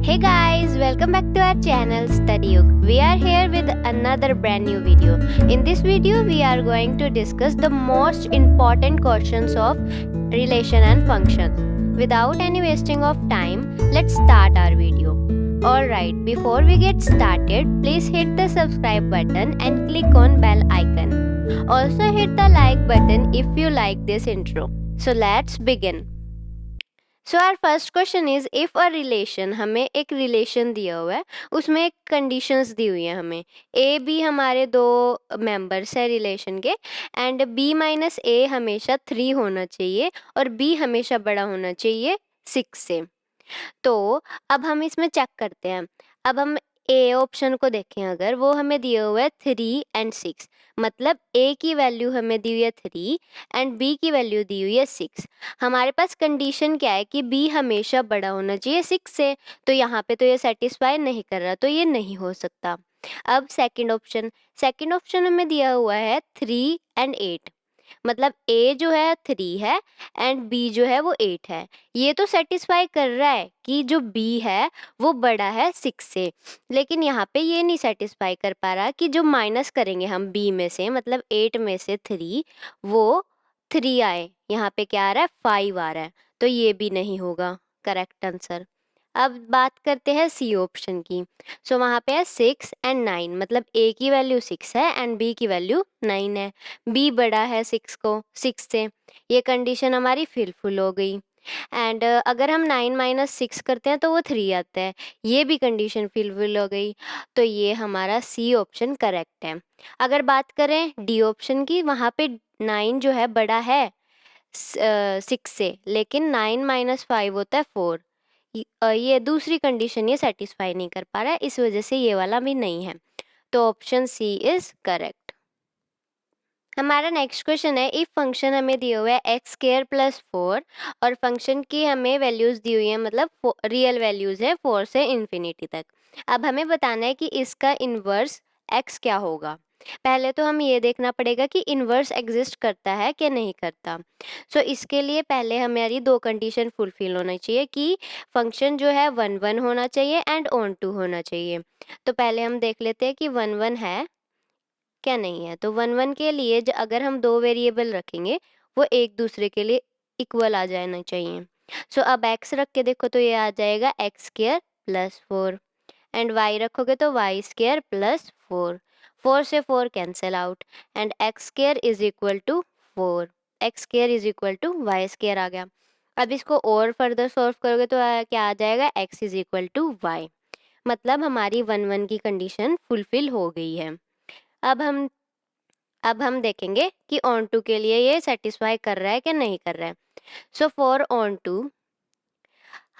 Hey guys, welcome back to our channel StudyUg. We are here with another brand new video. In this video, we are going to discuss the most important questions of relation and functions. Without any wasting of time, let's start our video. Alright, before we get started, please hit the subscribe button and click on bell icon. Also hit the like button if you like this intro. So let's begin. So our first question is if a relation, हमें एक relation दिया हुआ है, उसमें एक conditions दी हुई है हमें, ए बी हमारे दो मेंबर्स है रिलेशन के, एंड बी माइनस ए हमेशा 3 होना चाहिए और बी हमेशा बड़ा होना चाहिए 6 से। तो अब हम इसमें चेक करते हैं। अब हम ए ऑप्शन को देखें, अगर वो हमें दिया हुआ है 3 एंड 6, मतलब ए की वैल्यू हमें दी हुई है 3 एंड बी की वैल्यू दी हुई है 6। हमारे पास कंडीशन क्या है कि बी हमेशा बड़ा होना चाहिए 6 से, तो यहाँ पे तो ये सेटिस्फाई नहीं कर रहा, तो ये नहीं हो सकता। अब सेकंड ऑप्शन हमें दिया हुआ है 3 एंड 8, मतलब ए जो है 3 है एंड बी जो है वो 8 है। ये तो सेटिस्फाई कर रहा है कि जो बी है वो बड़ा है 6 से, लेकिन यहाँ पे ये नहीं सेटिस्फाई कर पा रहा कि जो माइनस करेंगे हम बी में से, मतलब 8 में से 3, वो 3 आए, यहाँ पे क्या आ रहा है 5 आ रहा है, तो ये भी नहीं होगा करेक्ट आंसर। अब बात करते हैं सी ऑप्शन की। सो वहाँ पे है 6 एंड 9, मतलब ए की वैल्यू 6 है एंड बी की वैल्यू 9 है, बी बड़ा है 6 से, ये कंडीशन हमारी फिलफुल हो गई। एंड अगर हम 9 माइनस 6 करते हैं तो वो 3 आता है, ये भी कंडीशन फिलफुल हो गई, तो ये हमारा सी ऑप्शन करेक्ट है। अगर बात करें डी ऑप्शन की, वहाँ पे 9 जो है बड़ा है 6 से, लेकिन 9 माइनस 5 होता है 4, ये दूसरी कंडीशन ये सेटिस्फाई नहीं कर पा रहा है, इस वजह से ये वाला भी नहीं है, तो ऑप्शन सी इज करेक्ट। हमारा नेक्स्ट क्वेश्चन है, इफ फंक्शन हमें दिया हुआ है एक्स स्क्वायर प्लस 4 और फंक्शन की हमें वैल्यूज दी हुई है, मतलब रियल वैल्यूज है 4 से इन्फिनिटी तक। अब हमें बताना है कि इसका इन्वर्स एक्स क्या होगा। पहले तो हम ये देखना पड़ेगा कि इन्वर्स एग्जिस्ट करता है कि नहीं करता। सो इसके लिए पहले हमारी दो कंडीशन फुलफिल होना चाहिए कि फंक्शन जो है 1 1 होना चाहिए एंड ऑन टू होना चाहिए। तो पहले हम देख लेते हैं कि 1 1 है क्या नहीं है। तो 1 1 के लिए अगर हम दो वेरिएबल रखेंगे वो एक दूसरे के लिए इक्वल आ जाना चाहिए। सो अब x रख के देखो तो ये आ जाएगा x square plus 4 and y रखोगे तो वाई स्क्वायर प्लस 4, 4 से 4 cancel out and x square is equal to 4, x square is equal to y square आ गया। अब इसको और फर्दर सॉल्व करोगे तो क्या आ जाएगा, x is equal to y, मतलब हमारी 1 1 की कंडीशन फुलफिल हो गई है। अब हम देखेंगे कि ऑन टू के लिए ये सेटिस्फाई कर रहा है कि नहीं कर रहा है। सो फॉर ऑन टू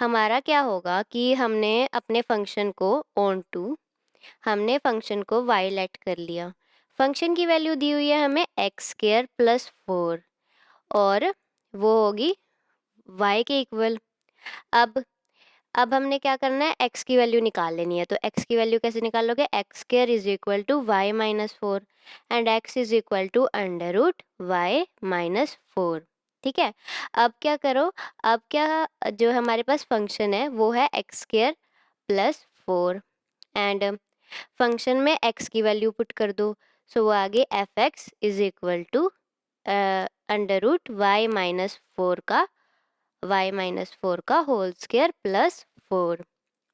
हमारा क्या होगा कि हमने अपने फंक्शन को हमने फंक्शन को y लेट कर लिया, फंक्शन की वैल्यू दी हुई है हमें एक्स स्क्वायर प्लस 4 और वो होगी y के इक्वल। अब हमने क्या करना है, x की वैल्यू निकाल लेनी है। तो x की वैल्यू कैसे निकालोगे, x square is equal to y minus 4 and x is equal to under root y minus 4। ठीक है, अब क्या करो, अब क्या जो हमारे पास फंक्शन है वो है x square plus 4 and function में x की वैल्यू पुट कर दो। सो वो आगे f x is equal to under root y minus 4 का होल स्क्वायर प्लस 4।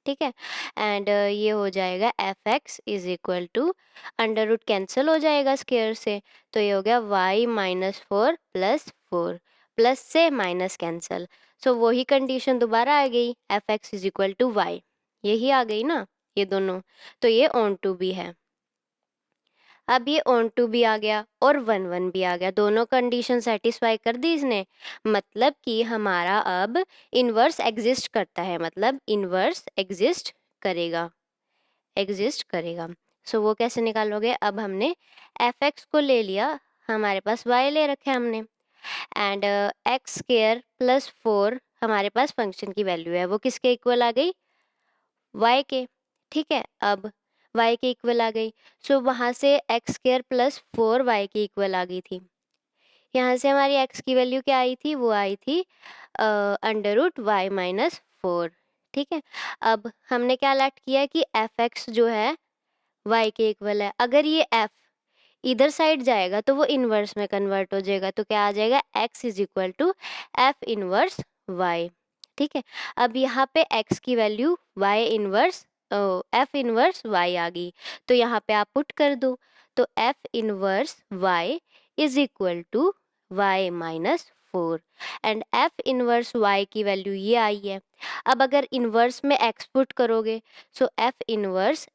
ठीक है, एंड ये हो जाएगा f x is equal to under root cancel हो जाएगा स्क्वायर से, तो ये हो गया वाई माइनस 4 प्लस 4, प्लस से माइनस कैंसिल, सो वही कंडीशन दोबारा आ गई, f x is equal to y, यही आ गई ना ये दोनों, तो ये ऑन टू भी है। अब ये ऑन टू भी आ गया और 1 1 भी आ गया, दोनों कंडीशन सेटिस्फाई कर दी इसने, मतलब कि हमारा अब इन्वर्स एग्जिस्ट करता है, मतलब इन्वर्स एग्जिस्ट करेगा। सो वो कैसे निकालोगे, अब हमने एफ एक्स को ले लिया, हमारे पास वाई ले रखे हमने एंड एक्स स्क्वायर प्लस 4 हमारे पास फंक्शन की वैल्यू है, वो किसके इक्वल आ गई, वाई के। ठीक है, अब y के इक्वल आ गई, सो वहाँ से एक्स स्क्वायर प्लस 4 वाई के इक्वल आ गई थी, यहाँ से हमारी x की वैल्यू क्या आई थी, वो आई थी अंडर रूट वाई माइनस 4। ठीक है। अब हमने क्या लेट किया कि एफ एक्स जो है y के इक्वल है। अगर ये f इधर साइड जाएगा तो वो इनवर्स में कन्वर्ट हो जाएगा, तो क्या आ जाएगा x is equal to f inverse y। ठीक है। अब यहाँ पे x की value y inverse f inverse y आ गई, तो यहाँ पे आप पुट कर दो, तो f inverse y is equal to y minus 4 and f inverse y की वैल्यू ये आई है। अब अगर इनवर्स में x पुट करोगे, सो एफ इनवर्स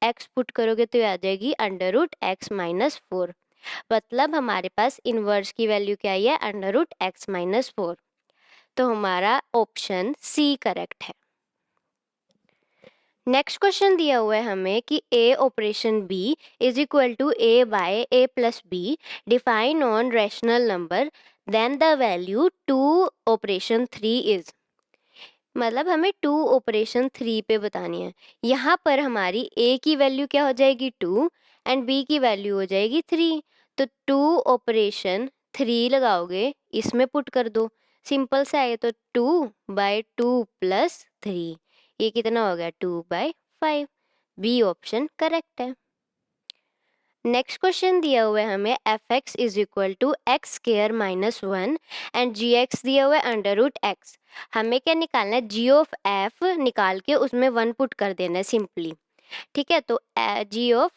x पुट करोगे तो ये आ जाएगी अंडर रूट एक्स माइनस 4। मतलब हमारे पास इनवर्स की वैल्यू क्या आई है, अंडर रूट एक्स माइनस 4। तो हमारा ऑप्शन सी करेक्ट है। नेक्स्ट क्वेश्चन दिया हुआ है हमें कि a operation b is equal to a by a plus b define on rational number then the value 2 operation 3 is. मतलब हमें 2 ऑपरेशन 3 पे बतानी है। यहाँ पर हमारी a की वैल्यू क्या हो जाएगी 2 एंड b की वैल्यू हो जाएगी 3, तो 2 ऑपरेशन 3 लगाओगे, इसमें पुट कर दो, सिंपल सा है, तो 2 बाई 2 प्लस 3, ये कितना हो गया 2 बाई 5। बी ऑप्शन करेक्ट है। नेक्स्ट क्वेश्चन दिया हुआ है हमें f x is equal to x square minus 1 and g x दिया हुआ है अंडर रूट एक्स। हमें क्या निकालना है, जी ऑफ एफ निकाल के उसमें 1 पुट कर देना है सिंपली। ठीक है, तो जी ऑफ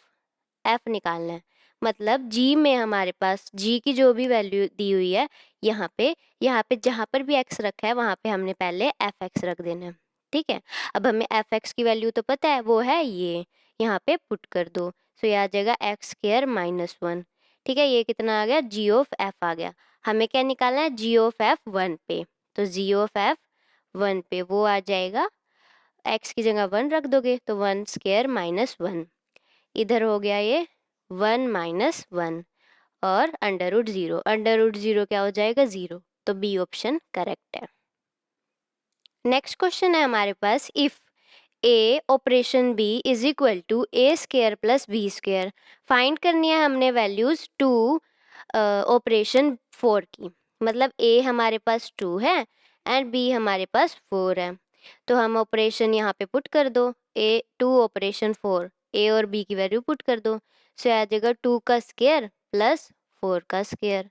एफ निकालना है, मतलब जी में हमारे पास जी की जो भी वैल्यू दी हुई है, यहाँ पे जहाँ पर भी एक्स रखा है वहाँ पे हमने पहले एफ एक्स रख देना है। ठीक है, अब हमें एफ एक्स की वैल्यू तो पता है, वो है ये, यहाँ पे पुट कर दो, सो ये आ जाएगा एक्स स्क्वायर माइनस 1। ठीक है, ये कितना आ गया, जी ऑफ एफ आ गया। हमें क्या निकालना है, जी ऑफ एफ 1 पे, तो जी ऑफ एफ 1 पे वो आ जाएगा, एक्स की जगह 1 रख दोगे तो 1 स्क्वायर माइनस 1, इधर हो गया ये 1 माइनस 1 और अंडर रूट 0, अंडर रूट 0 क्या हो जाएगा 0, तो बी ऑप्शन करेक्ट है। नेक्स्ट क्वेश्चन है हमारे पास, if a operation b is equal to a square plus b square. Find करनी है हमने वैल्यूज 2 ऑपरेशन 4 की, मतलब ए हमारे पास 2 है एंड बी हमारे पास 4 है, तो हम ऑपरेशन यहाँ पे पुट कर दो, ए 2 ऑपरेशन 4, ए और बी की वैल्यू पुट कर दो, सो आ जाएगा 2 का स्क्वायर प्लस 4 का स्क्वायर,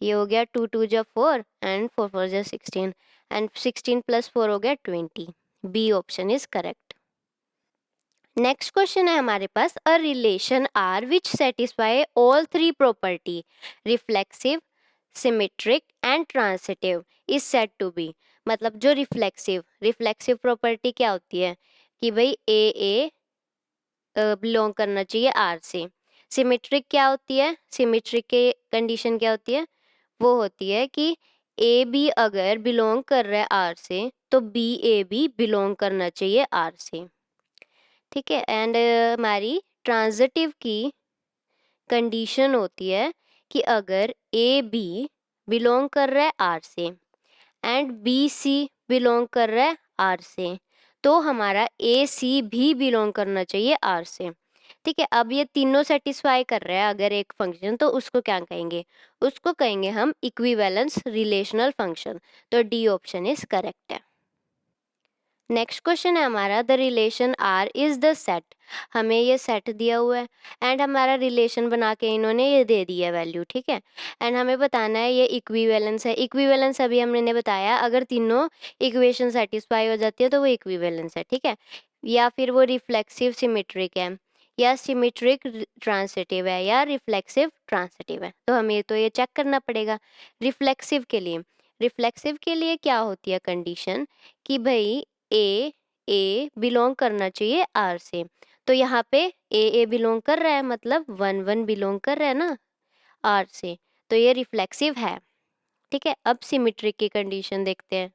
ये हो गया 2 2 जा 4 एंड 4 4 जा 16 एंड 16 प्लस 4 हो गया 20। B option is correct. Next question है हमारे पास, a relation R which satisfy all 3 property reflexive, symmetric and transitive is said to be. मतलब जो रिफ्लेक्सिव प्रॉपर्टी क्या होती है कि भाई ए बिलोंग करना चाहिए आर से। सिमेट्रिक क्या होती है, सिमेट्रिक के कंडीशन क्या होती है, वो होती है कि ए बी अगर बिलोंग कर रहा है आर से तो बी ए भी बिलोंग करना चाहिए आर से। ठीक है, एंड हमारी ट्रांजिटिव की कंडीशन होती है कि अगर ए बी बिलोंग कर रहा है आर से एंड बी सी बिलोंग कर रहा है आर से, तो हमारा ए सी भी बिलोंग करना चाहिए आर से। ठीक है, अब ये तीनों सेटिस्फाई कर रहा है अगर एक फंक्शन, तो उसको क्या कहेंगे, उसको कहेंगे हम इक्विवेलेंस रिलेशनल फंक्शन, तो डी ऑप्शन इज करेक्ट है। नेक्स्ट क्वेश्चन है हमारा, the relation R is the set. हमें ये सेट दिया हुआ है एंड हमारा रिलेशन बना के इन्होंने ये दे दिया वैल्यू। ठीक है, एंड हमें बताना है ये इक्विवेलेंस है। इक्विवेलेंस अभी हमने बताया, अगर तीनों इक्वेशन सेटिस्फाई हो जाती है तो वो इक्विवेलेंस है। ठीक है, या फिर वो रिफ्लेक्सिव सिमेट्रिक है, या सिमेट्रिक ट्रांसिटिव है, या रिफ्लेक्सिव ट्रांसिटिव है, तो हमें तो ये चेक करना पड़ेगा। रिफ्लेक्सिव के लिए क्या होती है कंडीशन कि भाई ए बिलोंग करना चाहिए आर से, तो यहाँ पे ए बिलोंग कर रहा है, मतलब 1 1 बिलोंग कर रहा है ना आर से, तो ये रिफ्लेक्सिव है। ठीक है, अब सिमेट्रिक की कंडीशन देखते हैं।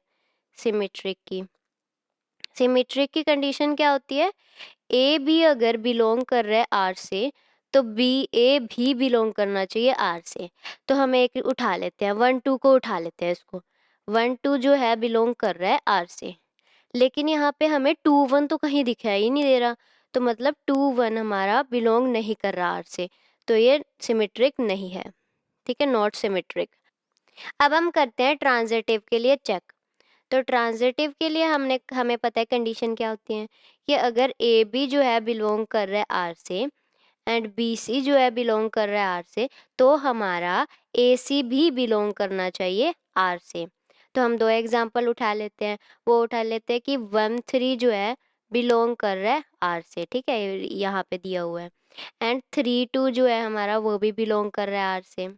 सिमेट्रिक की कंडीशन क्या होती है, ए बी अगर बिलोंग कर रहा है आर से तो बी ए भी बिलोंग करना चाहिए आर से, तो हम एक उठा लेते हैं, 1 2 को उठा लेते हैं, इसको 1 2 जो है बिलोंग कर रहा है आर से, लेकिन यहाँ पे हमें 2 1 तो कहीं दिखाई ही नहीं दे रहा, तो मतलब 2 1 हमारा बिलोंग नहीं कर रहा आर से, तो ये सिमेट्रिक नहीं है। ठीक है, नॉट सिमेट्रिक। अब हम करते हैं ट्रांजिटिव के लिए चेक, तो ट्रांजिटिव के लिए हमें पता है कंडीशन क्या होती है कि अगर ए बी जो है बिलोंग कर रहा है आर से एंड बी सी जो है बिलोंग कर रहा है आर से, तो हमारा ए सी भी बिलोंग करना चाहिए आर से। तो हम दो एग्जांपल उठा लेते हैं। वो उठा लेते हैं कि 1 3 जो है बिलोंग कर रहा है आर से, ठीक है, यहाँ पे दिया हुआ है। एंड 3 2 जो है हमारा वो भी बिलोंग कर रहा है आर से।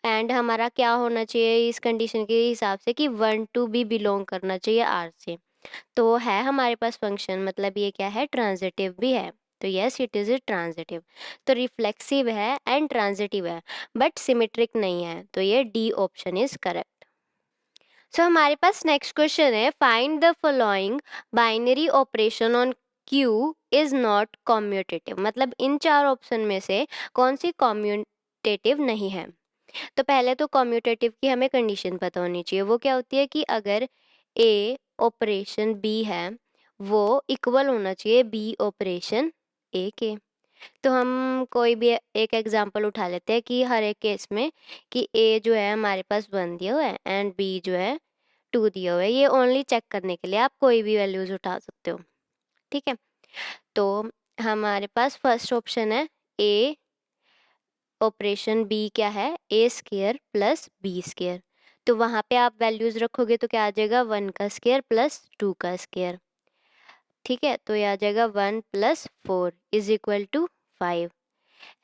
एंड हमारा क्या होना चाहिए इस कंडीशन के हिसाब से कि 1 2 भी बिलोंग करना चाहिए आर से। तो है हमारे पास फंक्शन, मतलब ये क्या है, ट्रांजिटिव भी है। तो yes it is a transitive. तो रिफ्लेक्सिव है एंड ट्रांजिटिव है बट सिमेट्रिक नहीं है, तो ये डी ऑप्शन इज करेक्ट। सो हमारे पास नेक्स्ट क्वेश्चन है, find the following binary operation on Q is not commutative. मतलब इन चार ऑप्शन में से कौन सी कॉम्यूटेटिव नहीं है। तो पहले तो कॉम्यूटेटिव की हमें कंडीशन पता होनी चाहिए। वो क्या होती है कि अगर ए ऑपरेशन बी है वो इक्वल होना चाहिए बी ऑपरेशन ए के। तो हम कोई भी एक एग्जांपल उठा लेते हैं कि हर एक केस में कि ए जो है हमारे पास 1 दिया हुआ है एंड बी जो है 2 दिया हुआ है। ये ओनली चेक करने के लिए आप कोई भी वैल्यूज उठा सकते हो, ठीक है। तो हमारे पास फर्स्ट ऑप्शन है ए ऑपरेशन बी क्या है, ए स्क्वायर प्लस बी स्क्वायर। तो वहाँ पे आप वैल्यूज रखोगे तो क्या आ जाएगा, 1 का स्क्वायर प्लस 2 का स्क्वायर, ठीक है। तो ये आ जाएगा 1 + 4 इज इक्वल टू 5।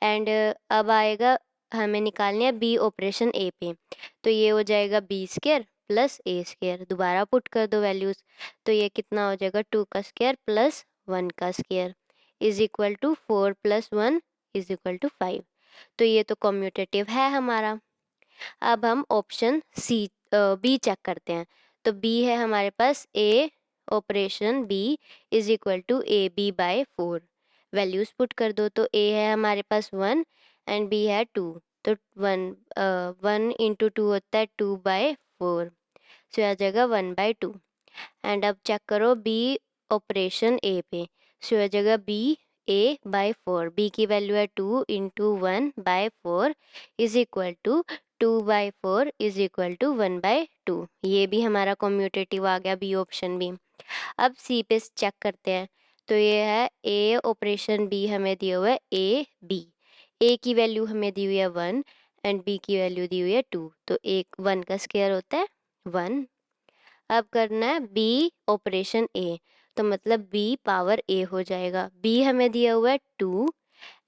एंड अब आएगा हमें निकालनी है बी ऑपरेशन ए पे। तो ये हो जाएगा बी स्क्वायर प्लस ए स्क्वायर, दोबारा पुट कर दो वैल्यूज। तो ये कितना हो जाएगा, 2 का स्क्वायर प्लस 1 का square is equal to 4 + 1 is equal to 5। तो ये तो कम्यूटेटिव है हमारा। अब हम ऑप्शन सी बी चेक करते हैं। तो बी है हमारे पास a operation b is equal to a b by 4। Values put कर दो। तो ए है हमारे पास 1 एंड बी है 2। तो 1 × 2 होता है 2/4। सो आ जाएगा 1/2। एंड अब चेक करो बी ऑपरेशन ए पे। सो आ जाएगा बी a/4। बी की वैल्यू है 2 × 1/4 is equal to 2/4 is equal to 1/2। ये भी हमारा कम्यूटेटिव आ गया बी ऑप्शन भी। अब सी पे चेक करते हैं। तो ये है ए ऑपरेशन बी हमें दिया हुआ है ए बी। ए की वैल्यू हमें दी हुई है 1 एंड बी की वैल्यू दी हुई है 2। तो एक 1 का स्क्वायर होता है 1। अब करना है बी ऑपरेशन ए। तो मतलब बी पावर ए हो जाएगा। बी हमें दिया हुआ है 2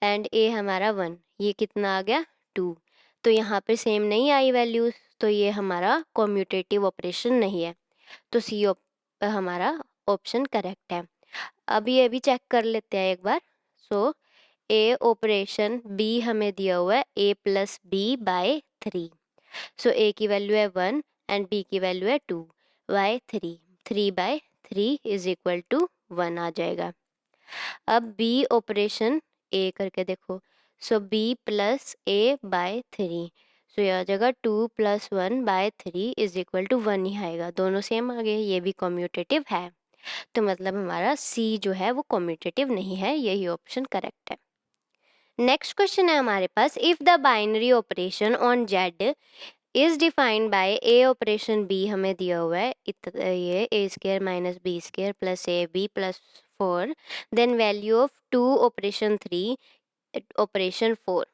एंड ए हमारा 1। ये कितना आ गया 2। तो यहाँ पे सेम नहीं आई वैल्यूज, तो ये हमारा कम्यूटेटिव ऑपरेशन नहीं है। तो सी हमारा ऑप्शन करेक्ट है। अब ये भी चेक कर लेते हैं एक बार। सो ए ऑपरेशन बी हमें दिया हुआ है a + b/3। सो ए की वैल्यू है 1 एंड बी की वैल्यू है 2/3। 3/3 इज इक्वल टू 1 आ जाएगा। अब बी ऑपरेशन ए करके देखो। सो b + a/3। सो यह आ जाएगा 2 + 1/3 इज इक्वल टू 1 ही आएगा। दोनों सेम आ गए, ये भी कम्यूटेटिव है। तो मतलब हमारा सी जो है वो कम्यूटेटिव नहीं है, यही ऑप्शन करेक्ट है। नेक्स्ट क्वेश्चन है हमारे पास, if the binary operation on Z is defined by a operation b हमें दिया हुआ है ये a² - b² + ab + 4, then value of 2 operation 3 operation 4।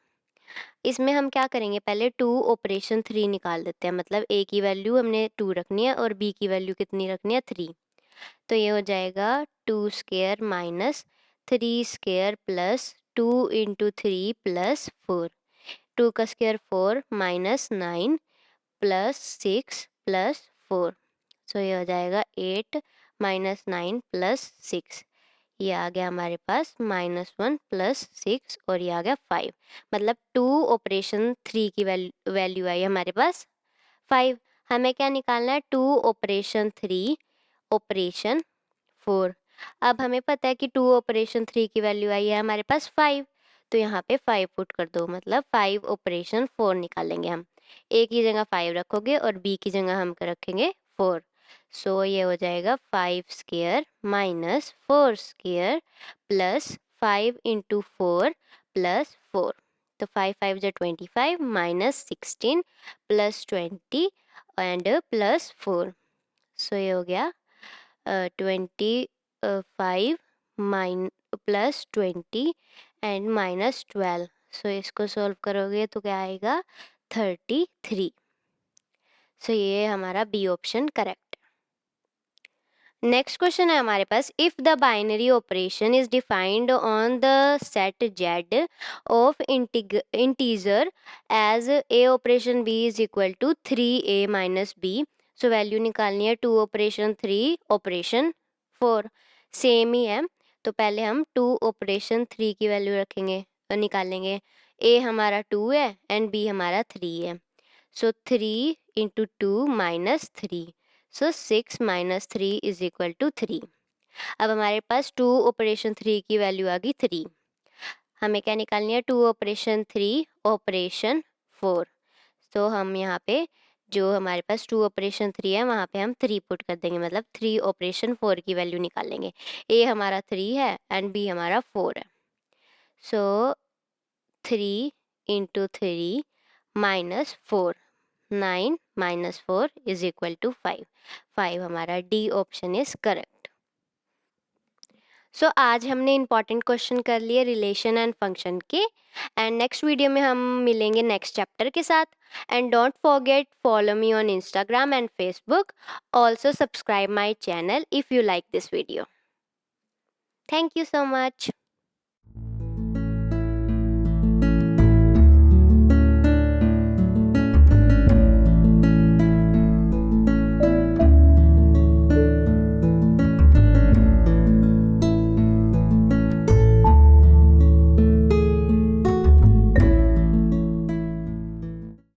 इसमें हम क्या करेंगे, पहले 2 ऑपरेशन 3 निकाल देते हैं। मतलब a की वैल्यू हमने 2 रखनी है और b की वैल्यू कितनी रखनी है 3। तो ये हो जाएगा 2² - 3² + 2 × 3 + 4। 2 का स्क्वायर 4 - 9 + 6 + 4। सो ये हो जाएगा 8 - 9 + 6। ये आ गया हमारे पास -1 + 6 और ये आ गया 5। मतलब 2 ऑपरेशन 3 की वैल्यू आई हमारे पास 5। हमें क्या निकालना है, 2 ऑपरेशन 3 ऑपरेशन 4। अब हमें पता है कि 2 ऑपरेशन 3 की वैल्यू आई है हमारे पास 5। तो यहाँ पे 5 पुट कर दो, मतलब 5 ऑपरेशन 4 निकालेंगे हम। ए की जगह 5 रखोगे और बी की जगह हम रखेंगे 4। सो ये हो जाएगा 5² - 4² + 5 × 4 + 4। तो 5 5 = 25 - 16 + 20 एंड +4। सो ये हो गया 25 प्लस 20 एंड माइनस 12। सो इसको सॉल्व करोगे तो क्या आएगा 33। सो ये हमारा B option correct. Next question है हमारे पास, if the binary operation is defined on the set Z of integer as a operation b is equal to 3a minus b. So value निकालनी है 2 ऑपरेशन 3 ऑपरेशन 4, सेम ही है। तो पहले हम 2 operation 3 की वैल्यू रखेंगे, निकालेंगे। a हमारा 2 है एंड b हमारा 3 है। So 3 into 2 minus 3, so 6 minus 3 is equal to 3। अब हमारे पास 2 ऑपरेशन 3 की वैल्यू आ गई 3। हमें क्या निकालनी है 2 ऑपरेशन 3 ऑपरेशन 4। तो हम यहाँ पे जो हमारे पास 2 ऑपरेशन 3 है वहाँ पे हम 3 पुट कर देंगे, मतलब 3 ऑपरेशन 4 की वैल्यू निकालेंगे। ए हमारा 3 है एंड बी हमारा 4 है। So 3 into 3 minus 4, 9 minus 4 is equal to 5। 5 हमारा d option is correct. So आज हमने इंपॉर्टेंट क्वेश्चन कर लिए रिलेशन एंड फंक्शन के, एंड नेक्स्ट वीडियो में हम मिलेंगे नेक्स्ट चैप्टर के साथ। And don't forget follow me on Instagram and Facebook. Also subscribe my channel if you like this video. Thank you so much.